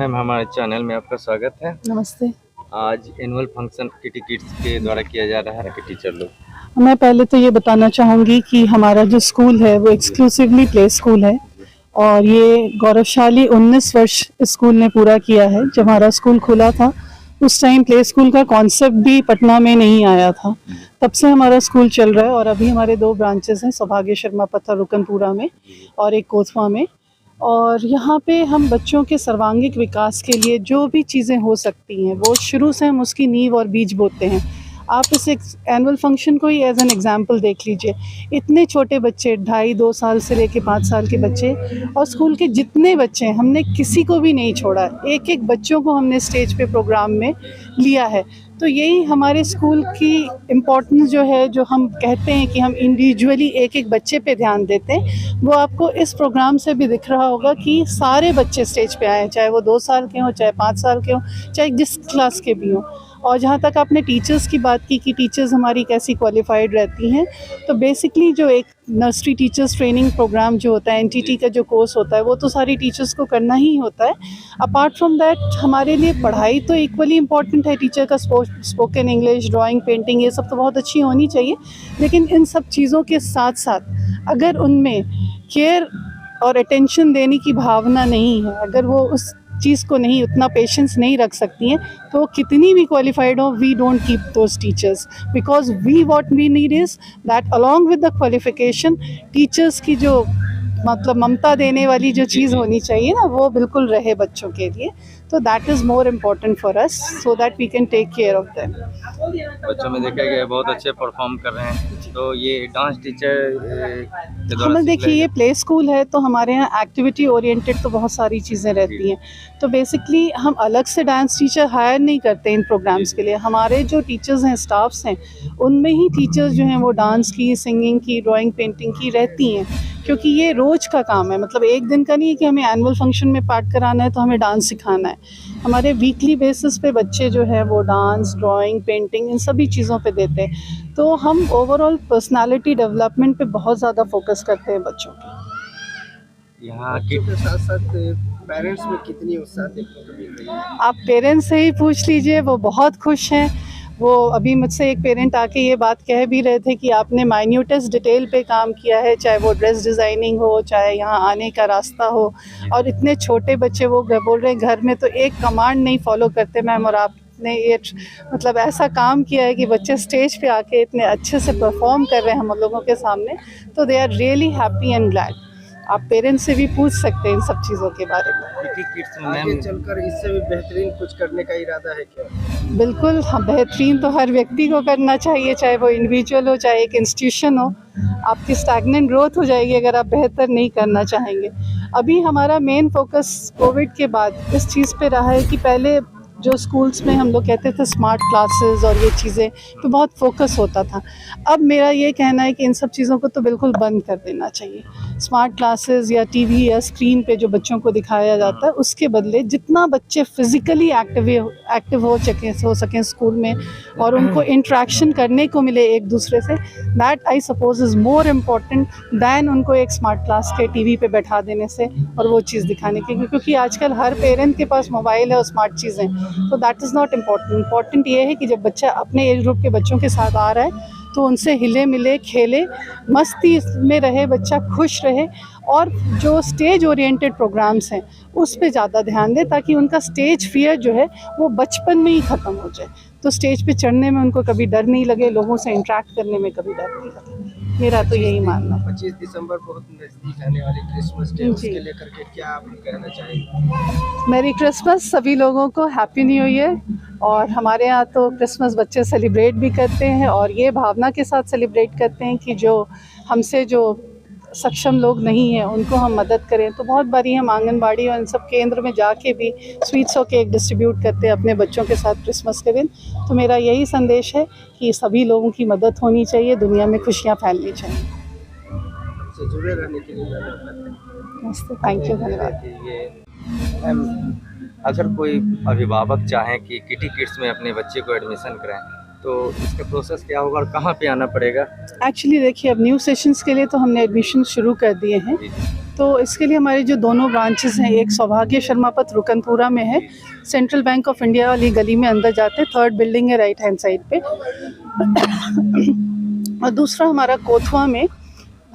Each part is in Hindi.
मैम, हमारे चैनल में आपका स्वागत है। नमस्ते। आज एनुअल फंक्शन किटी किड्स के द्वारा किया जा रहा है कि टीचर लोग। मैं पहले तो ये बताना चाहूँगी कि हमारा जो स्कूल है वो एक्सक्लूसिवली प्ले स्कूल है और ये गौरवशाली 19 वर्ष स्कूल ने पूरा किया है। जब हमारा स्कूल खुला था उस टाइम प्ले स्कूल का कॉन्सेप्ट भी पटना में नहीं आया था। तब से हमारा स्कूल चल रहा है और अभी हमारे 2 ब्रांचेस हैं, सौभाग्य शर्मा पत्थर रुकनपुरा में और एक कोतवा में। और यहाँ पे हम बच्चों के सर्वांगीण विकास के लिए जो भी चीज़ें हो सकती हैं वो शुरू से हम उसकी नींव और बीज बोते हैं। आप इस एनुअल फंक्शन को ही एज एन एग्जांपल देख लीजिए। इतने छोटे बच्चे 2.5-2 साल से लेके 5 साल के बच्चे और स्कूल के जितने बच्चे हैं, हमने किसी को भी नहीं छोड़ा। एक बच्चों को हमने स्टेज पे प्रोग्राम में लिया है। तो यही हमारे स्कूल की इम्पोर्टेंस जो है, जो हम कहते हैं कि हम इंडिविजुअली एक बच्चे पे ध्यान देते हैं, वो आपको इस प्रोग्राम से भी दिख रहा होगा कि सारे बच्चे स्टेज पे आए हैं, चाहे वो 2 साल के हों, चाहे 5 साल के हों, चाहे जिस क्लास के भी हों। और जहाँ तक आपने टीचर्स की बात की कि टीचर्स हमारी कैसी क्वालिफाइड रहती हैं, तो बेसिकली जो एक नर्सरी टीचर्स ट्रेनिंग प्रोग्राम जो होता है, एनटीटी का जो कोर्स होता है, वो तो सारी टीचर्स को करना ही होता है। अपार्ट फ्रॉम दैट हमारे लिए पढ़ाई तो इक्वली इम्पॉर्टेंट है। टीचर का स्पोकन इंग्लिश, ड्राइंग, पेंटिंग, ये सब तो बहुत अच्छी होनी चाहिए, लेकिन इन सब चीज़ों के साथ साथ अगर उनमें केयर और अटेंशन देने की भावना नहीं है, अगर वो उस चीज़ को नहीं, उतना पेशेंस नहीं रख सकती हैं, तो कितनी भी क्वालिफाइड हो, we don't keep those teachers, because what we need is that along with the qualification teachers की जो मतलब ममता देने वाली जो चीज़ होनी चाहिए ना, वो बिल्कुल रहे बच्चों के लिए। तो that is more important for us so that we can take care of them. बच्चों में देखा गया बहुत अच्छे परफॉर्म कर रहे हैं, तो ये डांस टीचर के द्वारा हमें देखिए, ये प्ले स्कूल है तो हमारे यहाँ एक्टिविटी ओरिएंटेड तो बहुत सारी चीज़ें रहती हैं। तो बेसिकली हम अलग से डांस टीचर हायर नहीं करते इन प्रोग्राम्स के लिए। हमारे जो टीचर्स हैं, स्टाफ्स हैं, उनमें ही टीचर्स जो हैं वो डांस की, सिंगिंग की, ड्राइंग, पेंटिंग की रहती हैं, क्योंकि ये रोज़ का काम है। मतलब एक दिन का नहीं है कि हमें एनुअल फंक्शन में पार्ट कराना है तो हमें डांस सिखाना है। हमारे वीकली बेसिस पे बच्चे जो है वो डांस, ड्राइंग, पेंटिंग, इन सभी चीज़ों पे देते हैं। तो हम ओवरऑल पर्सनालिटी डेवलपमेंट पे बहुत ज़्यादा फोकस करते हैं बच्चों की। यहाँ बच्चों के साथ साथ पेरेंट्स में कितनी उत्साह देखने को मिल रही है? आप पेरेंट्स से ही पूछ लीजिए, वो बहुत खुश हैं। वो अभी मुझसे एक पेरेंट आके ये बात कह भी रहे थे कि आपने माइन्यूटेस्ट डिटेल पे काम किया है, चाहे वो ड्रेस डिज़ाइनिंग हो, चाहे यहाँ आने का रास्ता हो। और इतने छोटे बच्चे, वो बोल रहे हैं घर में तो एक कमांड नहीं फॉलो करते मैम, और आपने ये मतलब ऐसा काम किया है कि बच्चे स्टेज पे आके इतने अच्छे से परफॉर्म कर रहे हैं हम लोगों के सामने। तो they are really happy and glad. आप पेरेंट्स से भी पूछ सकते हैं इन सब चीज़ों के बारे में। किटी किड्स में आगे चलकर इससे भी बेहतरीन कुछ करने का इरादा है क्या? बिल्कुल, हाँ, बेहतरीन तो हर व्यक्ति को करना चाहिए, चाहे वो इंडिविजुअल हो, चाहे एक इंस्टीट्यूशन हो। आपकी स्टैग्नेंट ग्रोथ हो जाएगी अगर आप बेहतर नहीं करना चाहेंगे। अभी हमारा मेन फोकस कोविड के बाद इस चीज़ पे रहा है कि पहले जो स्कूल्स में हम लोग कहते थे स्मार्ट क्लासेस और ये चीज़ें, तो बहुत फोकस होता था। अब मेरा ये कहना है कि इन सब चीज़ों को तो बिल्कुल बंद कर देना चाहिए। स्मार्ट क्लासेस या टीवी या स्क्रीन पे जो बच्चों को दिखाया जाता है, उसके बदले जितना बच्चे फिज़िकली एक्टिव हो सकें स्कूल में और उनको इंट्रैक्शन करने को मिले एक दूसरे से, that I suppose is more important than उनको एक स्मार्ट क्लास के टीवी पे बैठा देने से और वो चीज़ दिखाने के, क्योंकि आजकल हर पेरेंट के पास मोबाइल है और स्मार्ट चीज़ें। तो that is not important. Important ये है कि जब बच्चा अपने एज ग्रुप के बच्चों के साथ आ रहा है तो उनसे हिले मिले, खेले, मस्ती में रहे, बच्चा खुश रहे। और जो स्टेज ओरिएंटेड प्रोग्राम्स हैं उस पे ज़्यादा ध्यान दें, ताकि उनका स्टेज फियर जो है वो बचपन में ही ख़त्म हो जाए। तो स्टेज पे चढ़ने में उनको कभी डर नहीं लगे, लोगों से इंटरेक्ट करने में कभी डर नहीं लगे। मेरा तो यही मानना है। 25 दिसंबर बहुत नज़दीक आने वाली क्रिसमस डे, उसके लेकर के क्या आप कहना चाहेंगे? मेरी क्रिसमस सभी लोगों को, हैप्पी न्यू ईयर। और हमारे यहाँ तो क्रिसमस बच्चे सेलिब्रेट भी करते हैं और ये भावना के साथ सेलिब्रेट करते हैं कि जो हमसे जो सक्षम लोग नहीं हैं उनको हम मदद करें। तो बहुत बारी हम आंगनबाड़ी और इन सब केंद्र में जाके भी स्वीट्स और केक डिस्ट्रीब्यूट करते हैं अपने बच्चों के साथ क्रिसमस के दिन। तो मेरा यही संदेश है कि सभी लोगों की मदद होनी चाहिए, दुनिया में खुशियाँ फैलनी चाहिए। से जुड़े रहने के लिए धन्यवाद करते हैं। नमस्ते, थैंक यू, धन्यवाद। अगर कोई अभिभावक चाहें कि किटी किड्स में अपने बच्चे को एडमिशन कराएं, तो इसका प्रोसेस क्या होगा और कहाँ पे आना पड़ेगा? एक्चुअली देखिए, अब न्यू सेशंस के लिए तो हमने एडमिशन शुरू कर दिए हैं। तो इसके लिए हमारे जो दोनों ब्रांचेस हैं, एक सौभाग्य शर्मा पथ रुकनपुरा में है, सेंट्रल बैंक ऑफ इंडिया वाली गली में अंदर जाते हैं, 3rd बिल्डिंग है राइट हैंड साइड पे। और दूसरा हमारा कोथवा में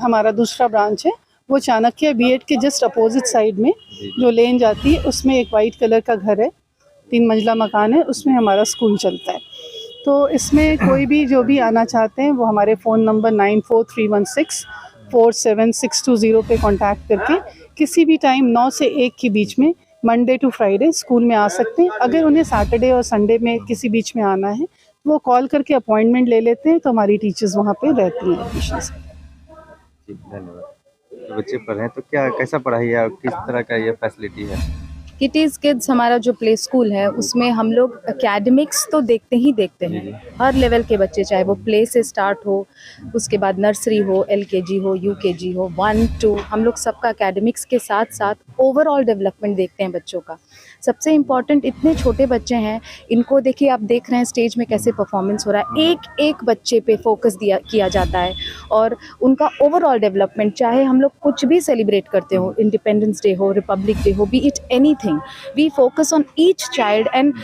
हमारा दूसरा ब्रांच है, वो चाणक्य बीएड के जस्ट अपोजिट साइड में जो लेन जाती है, उसमें एक वाइट कलर का घर है, 3 मंजिला मकान है, उसमें हमारा स्कूल चलता है। तो इसमें कोई भी जो भी आना चाहते हैं वो हमारे फ़ोन नंबर 9431647620 पे कांटेक्ट करके किसी भी टाइम 9 से 1 के बीच में मंडे टू फ्राइडे स्कूल में आ सकते हैं। अगर उन्हें सैटरडे और संडे में किसी बीच में आना है तो वो कॉल करके अपॉइंटमेंट ले लेते हैं, तो हमारी टीचर्स वहाँ पे रहती हैं एडमिशन से। जी धन्यवाद। तो बच्चे पढ़ रहे हैं तो क्या कैसा पढ़ाई है और किस तरह का ये फैसिलिटी है? किटीज़ किड्स हमारा जो प्ले स्कूल है उसमें हम लोग एकेडमिक्स तो देखते ही देखते हैं, हर लेवल के बच्चे, चाहे वो प्ले से स्टार्ट हो, उसके बाद नर्सरी हो, LKG हो, UKG हो, 1, 2, हम लोग सबका एकेडमिक्स के साथ साथ ओवरऑल डेवलपमेंट देखते हैं बच्चों का। सबसे इम्पॉर्टेंट, इतने छोटे बच्चे हैं, इनको देखिए, आप देख रहे हैं स्टेज में कैसे परफॉर्मेंस हो रहा है, एक एक बच्चे पे फोकस किया जाता है और उनका ओवरऑल डेवलपमेंट, चाहे हम लोग कुछ भी सेलिब्रेट करते हो, इंडिपेंडेंस डे हो, रिपब्लिक डे हो, be it anything, we focus on each child and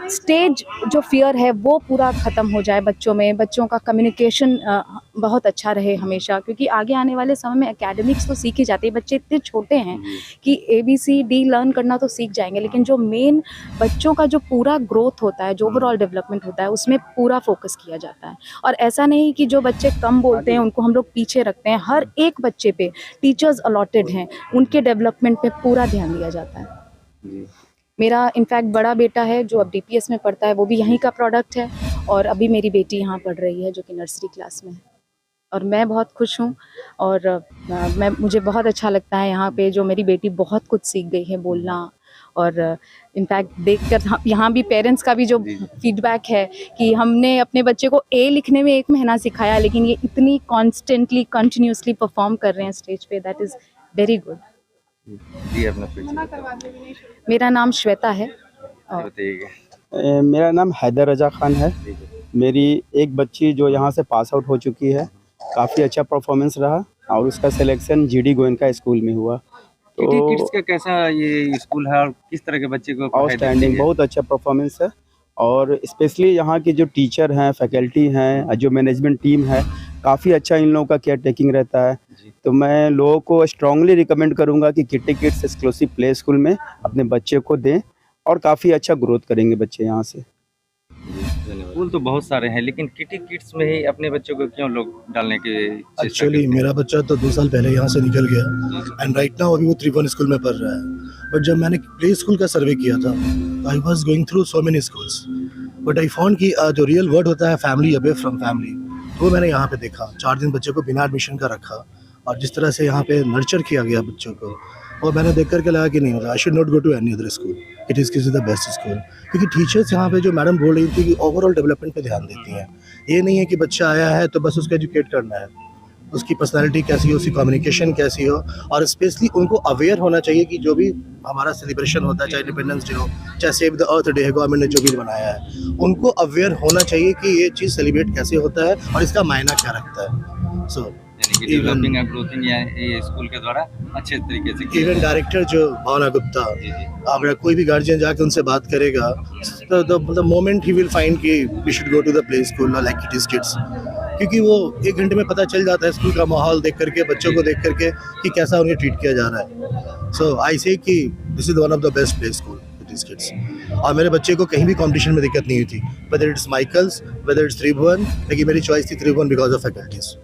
stage जो फियर है वो पूरा ख़त्म हो जाए बच्चों में, बच्चों का कम्युनिकेशन बहुत अच्छा रहे हमेशा, क्योंकि आगे आने वाले समय में एकेडमिक्स तो सीख ही जाते हैं, बच्चे इतने छोटे हैं कि ABCD लर्न करना तो सीख जाएंगे, लेकिन जो मेन बच्चों का जो पूरा ग्रोथ होता है, जो ओवरऑल डेवलपमेंट होता है, उसमें पूरा फोकस किया जाता है। और ऐसा नहीं कि जो बच्चे कम बोलते हैं उनको हम लोग पीछे रखते हैं, हर एक बच्चे पे टीचर्स अलॉटेड हैं, उनके डेवलपमेंट पे पूरा ध्यान दिया जाता है। मेरा इनफैक्ट बड़ा बेटा है जो अब DPS में पढ़ता है, वो भी यहीं का प्रोडक्ट है, और अभी मेरी बेटी यहाँ पढ़ रही है जो कि नर्सरी क्लास में है, और मैं बहुत खुश हूँ। और मुझे बहुत अच्छा लगता है यहाँ पे, जो मेरी बेटी बहुत कुछ सीख गई है बोलना, और इनफैक्ट देखकर यहाँ भी पेरेंट्स का भी जो फीडबैक है कि हमने अपने बच्चे को A लिखने में 1 महीना सिखाया, लेकिन ये इतनी कॉन्स्टेंटली कंटिन्यूसली परफॉर्म कर रहे हैं स्टेज पे, दैट इज़ वेरी गुड। जी अपना परिचय। मेरा नाम श्वेता है। बताइएगा। मेरा नाम हैदर रजा खान है। मेरी एक बच्ची जो यहाँ से पास आउट हो चुकी है, काफ़ी अच्छा परफॉर्मेंस रहा और उसका सिलेक्शन GD गोयनका स्कूल में हुआ। किटी किड्स का कैसा ये स्कूल है और किस तरह के बच्चे को आउटस्टैंडिंग, बहुत अच्छा परफॉर्मेंस है, और स्पेशली यहाँ के जो टीचर हैं, फैकल्टी हैं, जो मैनेजमेंट टीम है, काफ़ी अच्छा इन लोगों का केयर टेकिंग रहता है। तो मैं लोगों को स्ट्रांगली रिकमेंड करूँगा कि kitty kids exclusive play school में अपने बच्चे को दें, और काफ़ी अच्छा ग्रोथ करेंगे बच्चे यहाँ से। स्कूल तो बहुत सारे हैं, लेकिन किटी किड्स में ही अपने बच्चों को क्यों लोग डालने के? एक्चुअली मेरा बच्चा तो 2 साल पहले यहाँ से निकल गया एंड राइट नाउ अभी वो त्रिभुवन स्कूल में पढ़ रहा है। बट जब मैंने प्ले स्कूल का सर्वे किया था, I was going through so many schools, but I found कि जो रियल वर्ड होता है फैमिली अवे फ्रॉम फैमिली, वो मैंने यहाँ पे देखा। 4 दिन बच्चे को बिना एडमिशन का रखा, और जिस तरह से यहाँ पे नर्चर किया गया बच्चों को, और मैंने देख करके लगा कि नहीं, मतलब I should not go to any other school, it is the best school. क्योंकि टीचर्स यहाँ पे जो मैडम बोल रही थी कि ओवरऑल डेवलपमेंट पे ध्यान देती हैं। ये नहीं है कि बच्चा आया है तो बस उसको एजुकेट करना है, उसकी पर्सनैलिटी कैसी हो, उसकी कम्युनिकेशन कैसी हो, और स्पेशली उनको अवेयर होना चाहिए कि जो भी हमारा सेलिब्रेशन होता है, चाहे इंडिपेंडेंस डे हो, चाहे सेव द अर्थ डे है, गवर्नमेंट ने जो भी बनाया है, उनको अवेयर होना चाहिए कि ये चीज़ सेलिब्रेट कैसे होता है और इसका मायना क्या रखता है। सो डेवलपिंग एंड ग्रोथिंग ये स्कूल के द्वारा अच्छे तरीके से। इवन डायरेक्टर जो भावना गुप्ता, अगर कोई भी गार्जियन जाके उनसे बात करेगा तो the moment he will find कि we should go to the play school like Kidzee kids, क्योंकि वो 1 घंटे में पता चल जाता है स्कूल का माहौल देख करके, बच्चों को देख करके कि कैसा उन्हें ट्रीट किया जा रहा है। सो आई से कि this is one of the best play school kitty's kids. और मेरे बच्चे को कहीं भी कंपटीशन में दिक्कत नहीं हुई थी, whether it's Michael's, whether it's Tribhuvan, लेकिन मेरी चॉइस थी त्रिभुवन बिकॉज ऑफ फैकल्टीज।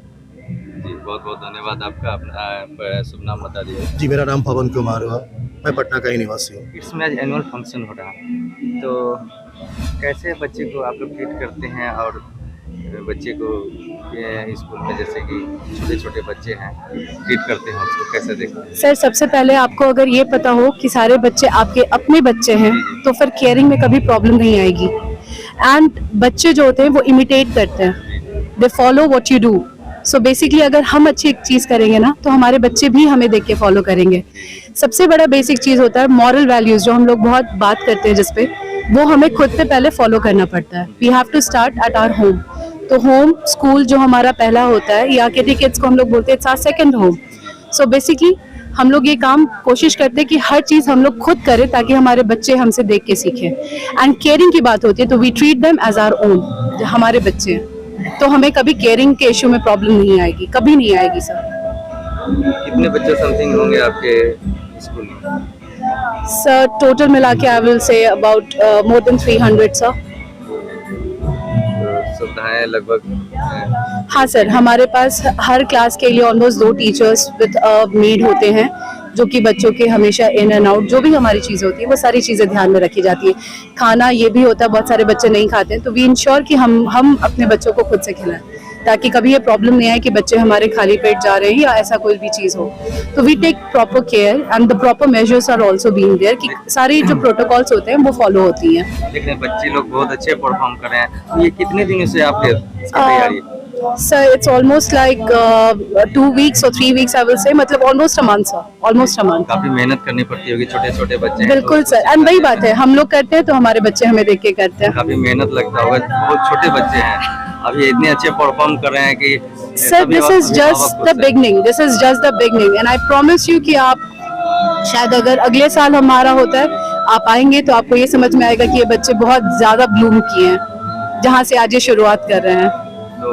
बहुत बहुत धन्यवाद आपका। अपना शुभ नाम बता दीजिए। जी, मेरा नाम पवन कुमार हुआ, मैं पटना का ही निवासी हूँ। किड्स में आज एनुअल फंक्शन हो रहा है, तो कैसे बच्चे को आप लोग ट्रीट करते हैं, और बच्चे को स्कूल में जैसे कि छोटे छोटे बच्चे हैं ट्रीट करते हैं, उसको कैसे देखते हैं? सर, सबसे पहले आपको अगर ये पता हो कि सारे बच्चे आपके अपने बच्चे हैं, तो फिर केयरिंग में कभी प्रॉब्लम नहीं आएगी। एंड बच्चे जो होते हैं वो इमिटेट करते हैं, they follow what you do. So basically अगर हम अच्छी एक चीज़ करेंगे ना, तो हमारे बच्चे भी हमें देख के फॉलो करेंगे। सबसे बड़ा बेसिक चीज़ होता है मॉरल वैल्यूज़, जो हम लोग बहुत बात करते हैं जिसपे, वो हमें खुद पे पहले फॉलो करना पड़ता है। We have to start at our home. तो होम स्कूल जो हमारा पहला होता है, या किटी किड्स को हम लोग बोलते हैं it's our second home. So basically हम लोग ये काम कोशिश करते हैं कि हर चीज़ हम लोग खुद करें ताकि हमारे बच्चे हमसे देख के सीखें। एंड केयरिंग की बात होती है तो we treat them as our own, हमारे बच्चे हैं, तो हमें कभी केयरिंग के इशू में प्रॉब्लम नहीं आएगी, कभी नहीं आएगी सर। कितने बच्चे समथिंग होंगे आपके स्कूल में? सर टोटल मिला के I will say about more than 300 sir. सुविधाएं लगभग हाँ सर, हमारे पास हर क्लास के लिए ऑलमोस्ट 2 टीचर्स विद मेड होते हैं जो कि बच्चों के हमेशा इन एंड आउट जो भी हमारी चीज़ें होती है वो सारी चीज़ें ध्यान में रखी जाती है। खाना ये भी होता है, बहुत सारे बच्चे नहीं खाते हैं तो वी इंश्योर कि हम अपने बच्चों को खुद से खिलाएं ताकि कभी ये प्रॉब्लम नहीं आए कि बच्चे हमारे खाली पेट जा रहे हैं या ऐसा कोई भी चीज़ हो। तो we take proper care and the proper measures are also being there कि सारी जो प्रोटोकॉल्स होते हैं वो फॉलो होती हैं। लेकिन बच्चे लोग बहुत अच्छे परफॉर्म कर रहे हैं, तो ये कितने दिनों से आपके इसकी तैयारी है? Sir, it's almost like 2 weeks or 3 weeks I will say, मतलब almost a month sir, almost a month। काफी मेहनत करनी पड़ती होगी, छोटे छोटे बच्चे हैं बिल्कुल तो सर, एंड वही बात है, हम लोग करते हैं तो हमारे बच्चे हमें देख के करते हैं। काफी मेहनत लगता होगा, बहुत छोटे बच्चे हैं अभी इतने अच्छे परफॉर्म कर रहे हैं कि sir this is just the beginning, this is just the beginning and I promise you कि आप शायद अगर अगले साल हमारा होता है आप आएंगे तो आपको ये समझ में आएगा कि ये बच्चे बहुत ज्यादा ब्लूम किए हैं जहाँ से आज ये शुरुआत कर रहे हैं। तो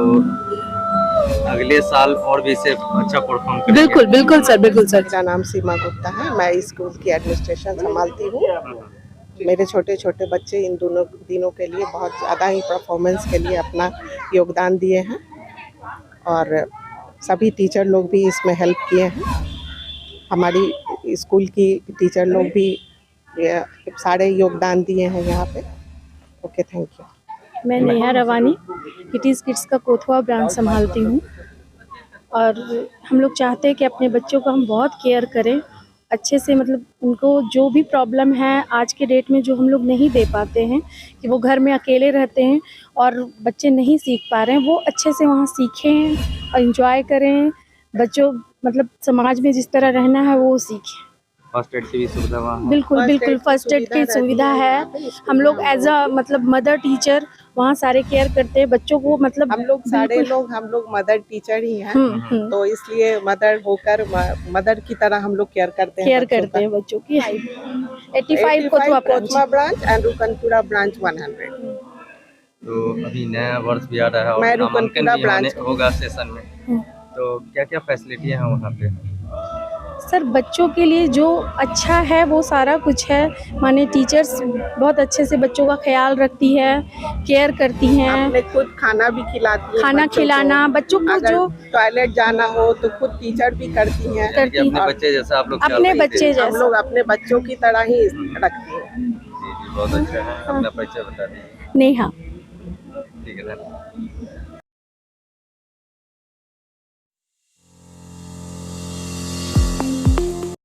अगले साल और भी इससे अच्छा परफॉर्म करेंगे। बिल्कुल बिल्कुल सर, बिल्कुल सर। मेरा नाम सीमा गुप्ता है, मैं स्कूल की एडमिनिस्ट्रेशन संभालती हूँ। मेरे छोटे छोटे बच्चे इन दोनों दिनों के लिए बहुत ज़्यादा ही परफॉर्मेंस के लिए अपना योगदान दिए हैं और सभी टीचर लोग भी इसमें हेल्प किए हैं। हमारी स्कूल की टीचर लोग भी सारे योगदान दिए हैं यहाँ पे। Okay, thank you. मैं नेहा रवानी किटीज़ किड्स का कोथवा ब्रांच संभालती हूँ और हम लोग चाहते हैं कि अपने बच्चों को हम बहुत केयर करें अच्छे से, मतलब उनको जो भी प्रॉब्लम है आज के डेट में जो हम लोग नहीं दे पाते हैं कि वो घर में अकेले रहते हैं और बच्चे नहीं सीख पा रहे हैं, वो अच्छे से वहाँ सीखें और एंजॉय करें। बच्चों मतलब समाज में जिस तरह रहना है वो सीखें। फर्स्ट एड की भी सुविधा वहाँ है? बिल्कुल बिल्कुल, फर्स्ट एड की सुविधा है। हम लोग एज अ मतलब मदर टीचर वहाँ सारे केयर करते हैं बच्चों को, मतलब हम लोग मदर टीचर ही हैं तो इसलिए मदर होकर मदर की तरह हम लोग केयर करते हैं बच्चों की। 85 कोतवा ब्रांच एंड रुकनपुरा ब्रांच 100। तो अभी नया वर्ष भी आ रहा है और मैं नामांकन रुकनपुरा भी ब्रांच होगा सेशन में, तो क्या क्या फैसिलिटी है वहाँ पे? सर बच्चों के लिए जो अच्छा है वो सारा कुछ है, माने टीचर्स बहुत अच्छे से बच्चों का ख्याल रखती है, केयर करती हैं, अपने खुद खाना भी खिलाती है, खाना खिलाना बच्चों को, जो टॉयलेट जाना हो तो खुद टीचर भी करती हैं। अपने बच्चे जैसा आप लोग अपने बच्चे हम लोग अपने बच्चों की तरह ही रखते हैं। जी बहुत अच्छा है। अपना परिचय बता दीजिए। नेहा। ठीक है धन्यवाद।